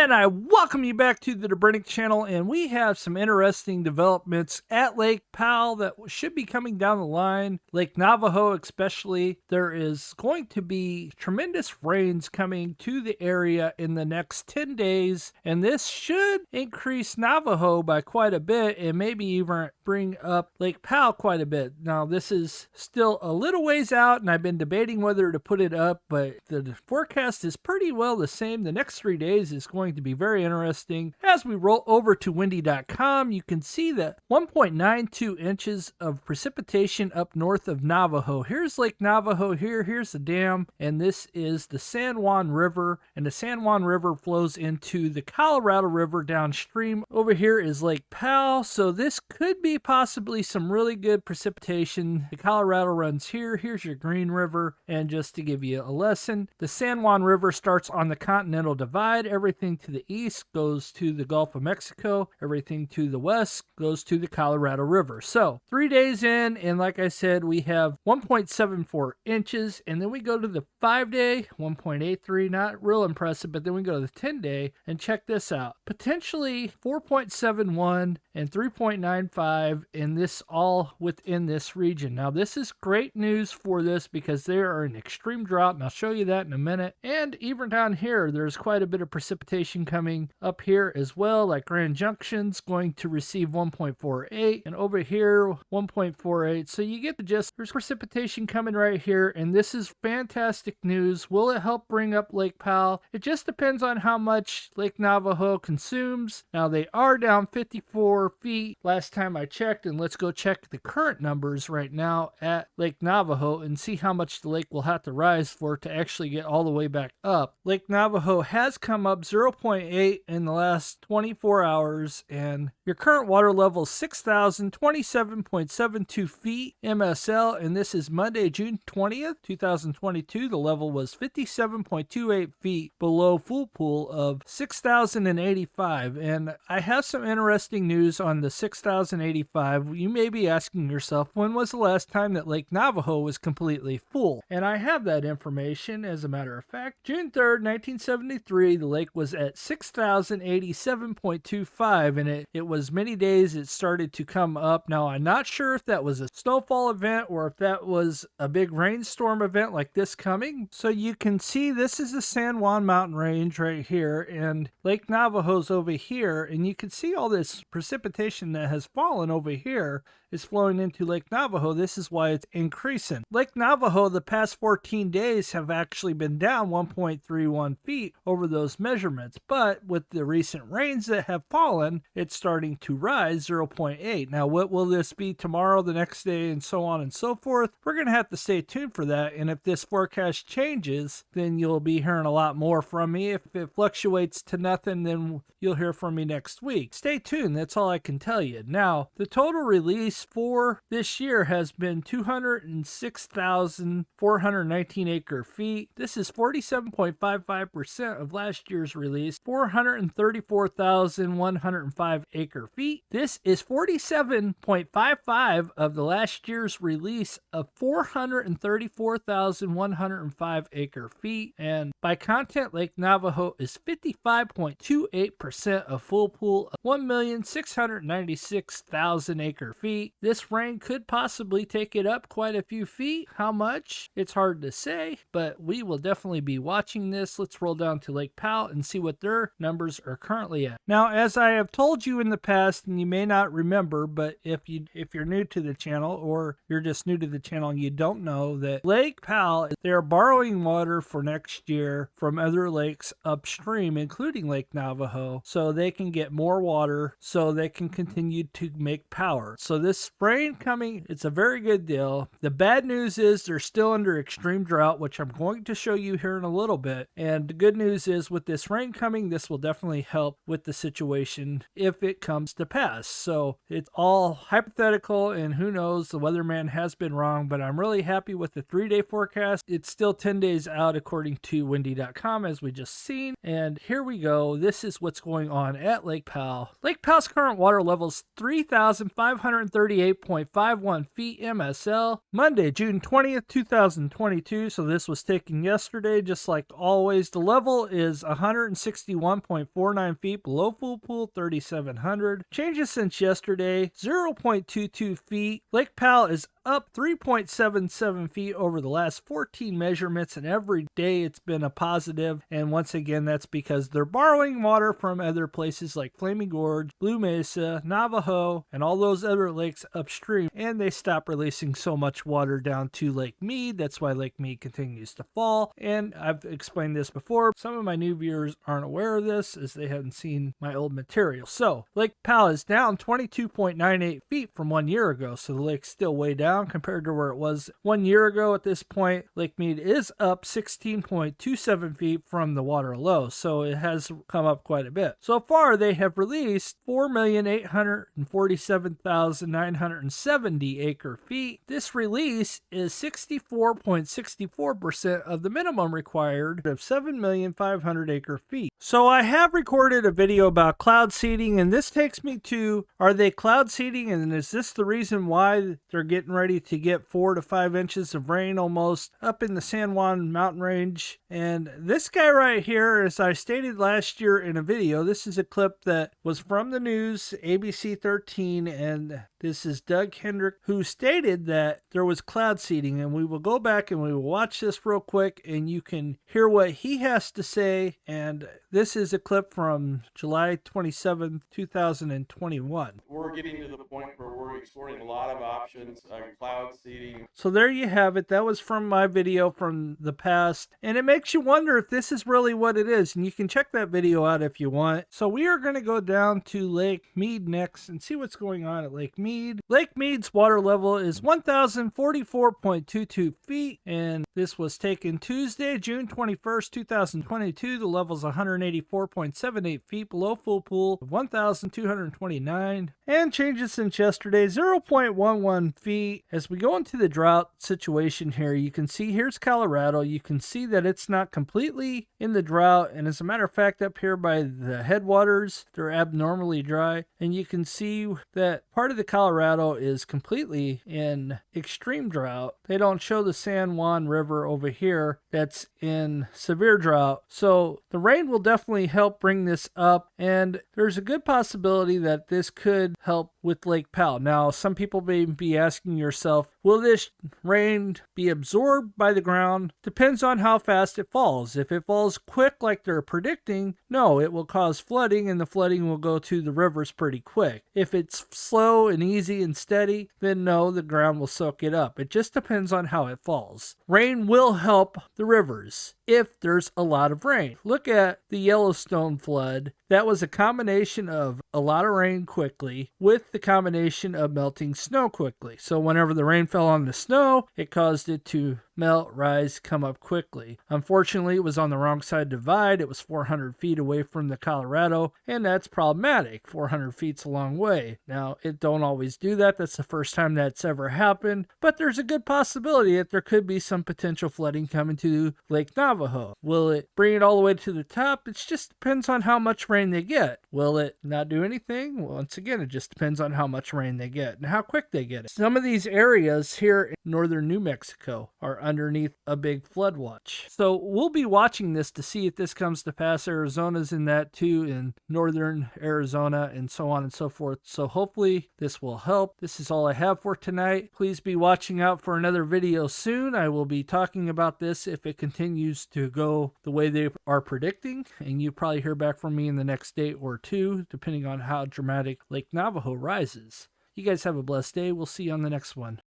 And I welcome you back to the Debrinick channel, and we have some interesting developments at Lake Powell that should be coming down the line. Lake Navajo especially, there is going to be tremendous rains coming to the area in the next 10 days, and this should increase Navajo by quite a bit and maybe even bring up Lake Powell quite a bit. Now, this is still a little ways out, and I've been debating whether to put it up, but the forecast is pretty well the same. The next 3 days is going to be very interesting. As we roll over to windy.com, you can see that 1.92 inches of precipitation up north of Navajo. Here's Lake Navajo here, here's the dam, and this is the San Juan River, and the San Juan River flows into the Colorado River downstream. Over here is Lake Powell, so this could be possibly some really good precipitation. The Colorado runs here, here's your Green River, and just to give you a lesson, the San Juan River starts on the Continental Divide. Everything to the east goes to the Gulf of Mexico. Everything to the west goes to the Colorado River. So 3 days in, and like I said, we have 1.74 inches, and then we go to the 5-day, 1.83, not real impressive, but then we go to the 10-day, and check this out. Potentially 4.71 and 3.95, and this all within this region. Now, this is great news for this because they are in extreme drought, and I'll show you that in a minute. And even down here, there's quite a bit of precipitation coming up here as well, like Grand Junction's going to receive 1.48, and over here 1.48. So you get the gist. There's precipitation coming right here, and this is fantastic news. Will it help bring up Lake Powell? It just depends on how much Lake Navajo consumes. Now, they are down 54 feet last time I checked, and let's go check the current numbers right now at Lake Navajo and see how much the lake will have to rise for it to actually get all the way back up. Lake Navajo has come up 0.8 in the last 24 hours, and your current water level is 6,027.72 feet MSL, and this is Monday, June 20th, 2022. The level was 57.28 feet below full pool of 6,085, and I have some interesting news on the 6,085. You may be asking yourself, when was the last time that Lake Navajo was completely full? And I have that information. As a matter of fact, June 3rd, 1973, the lake was at 6,087.25, and it was many days it started to come up. Now, I'm not sure if that was a snowfall event or if that was a big rainstorm event like this coming. So you can see this is the San Juan mountain range right here, and Lake Navajo's over here, and you can see all this precipitation that has fallen over here is flowing into Lake Navajo. This is why it's increasing. Lake Navajo, the past 14 days have actually been down 1.31 feet over those measurements, but with the recent rains that have fallen, it's starting to rise 0.8. Now, what will this be tomorrow, the next day, and so on and so forth? We're going to have to stay tuned for that, and if this forecast changes, then you'll be hearing a lot more from me. If it fluctuates to nothing, then you'll hear from me next week. Stay tuned, that's all I can tell you. Now, the total release for this year has been 206,419 acre feet. This is 47.55% of last year's release, 434,105 acre feet. This is 47.55 of the last year's release of 434,105 acre feet. And by content, Lake Navajo is 55.28% of full pool of 1,696,000 acre feet. This rain could possibly take it up quite a few feet. How much? It's hard to say, but we will definitely be watching this. Let's roll down to Lake Powell and see what their numbers are currently at. Now, as I have told you in the past, and you may not remember, but if you're new to the channel, or you're just new to the channel and you don't know, that Lake Powell, they're borrowing water for next year from other lakes upstream, including Lake Navajo, so they can get more water so they can continue to make power. So this rain coming, it's a very good deal. The bad news is they're still under extreme drought, which I'm going to show you here in a little bit. And the good news is with this rain coming, this will definitely help with the situation if it comes to pass. So it's all hypothetical, and who knows, the weatherman has been wrong, but I'm really happy with the 3-day forecast. It's still 10 days out according to windy.com, as we just seen. And here we go. This is what's going on at Lake Powell. Lake Powell's current water level is 3,538.51 feet MSL. Monday, June 20th, 2022. So this was taken yesterday, just like always. The level is 160 61.49 feet below full pool, 3,700. Changes since yesterday, 0.22 feet. Lake Powell is up 3.77 feet over the last 14 measurements, and every day it's been a positive. And once again, that's because they're borrowing water from other places like Flaming Gorge, Blue Mesa, Navajo, and all those other lakes upstream, and they stop releasing so much water down to Lake Mead. That's why Lake Mead continues to fall. And I've explained this before. Some of my new viewers aren't aware of this as they haven't seen my old material. So Lake Powell is down 22.98 feet from 1 year ago, so the lake's still way down compared to where it was 1 year ago. At this point, Lake Mead is up 16.27 feet from the water low, so it has come up quite a bit. So far, they have released 4,847,970 acre feet. This release is 64.64% of the minimum required of 7,500,000 acre feet. So I have recorded a video about cloud seeding, and this takes me to, are they cloud seeding, and is this the reason why they're getting ready to get 4 to 5 inches of rain almost up in the San Juan mountain range? And this guy right here, as I stated last year in a video, this is a clip that was from the news, ABC 13, and this is Doug Hendrick, who stated that there was cloud seeding. And we will go back and we will watch this real quick, and you can hear what he has to say. And this is a clip from July 27th, 2021. We're getting to the point where we're exploring a lot of options, cloud seeding. So there you have it. That was from my video from the past, and it makes you wonder if this is really what it is, and you can check that video out if you want. So we are going to go down to Lake Mead next and see what's going on at Lake Mead. Lake Mead's water level is 1,044.22 feet, and this was taken Tuesday, June 21st, 2022. The level is 184.78 feet below full pool of 1,229, and changes since yesterday, 0.11 feet. As we go into the drought situation here, you can see here's Colorado. You can see that it's not completely in the drought, and as a matter of fact, up here by the headwaters, they're abnormally dry, and you can see that part of the Colorado is completely in extreme drought. They don't show the San Juan River over here that's in severe drought, so the rain will definitely help bring this up, and there's a good possibility that this could help with Lake Powell. Now, some people may be asking yourself, will this rain be absorbed by the ground? Depends on how fast it falls. If it falls quick like they're predicting, no, it will cause flooding, and the flooding will go to the rivers pretty quick. If it's slow and easy and steady, then no, the ground will soak it up. It just depends on how it falls. Rain will help the rivers if there's a lot of rain. Look at the Yellowstone flood. That was a combination of a lot of rain quickly with the combination of melting snow quickly. So whenever the rain fell on the snow, it caused it to melt, rise, come up quickly. Unfortunately, it was on the wrong side of the divide. It was 400 feet away from the Colorado, and that's problematic. 400 feet's a long way. Now, it don't always do that. That's the first time that's ever happened, but there's a good possibility that there could be some potential flooding coming to Lake Navajo. Will it bring it all the way to the top? It just depends on how much rain they get. Will it not do anything? Well, once again, it just depends on how much rain they get and how quick they get it. Some of these areas here in northern New Mexico are underneath a big flood watch. So we'll be watching this to see if this comes to pass. Arizona's in that too, in northern Arizona, and so on and so forth. So hopefully this will help. This is all I have for tonight. Please be watching out for another video soon. I will be talking about this if it continues to go the way they are predicting, and you probably hear back from me in the next day or two, depending on how dramatic Lake Navajo rises. You guys have a blessed day. We'll see you on the next one.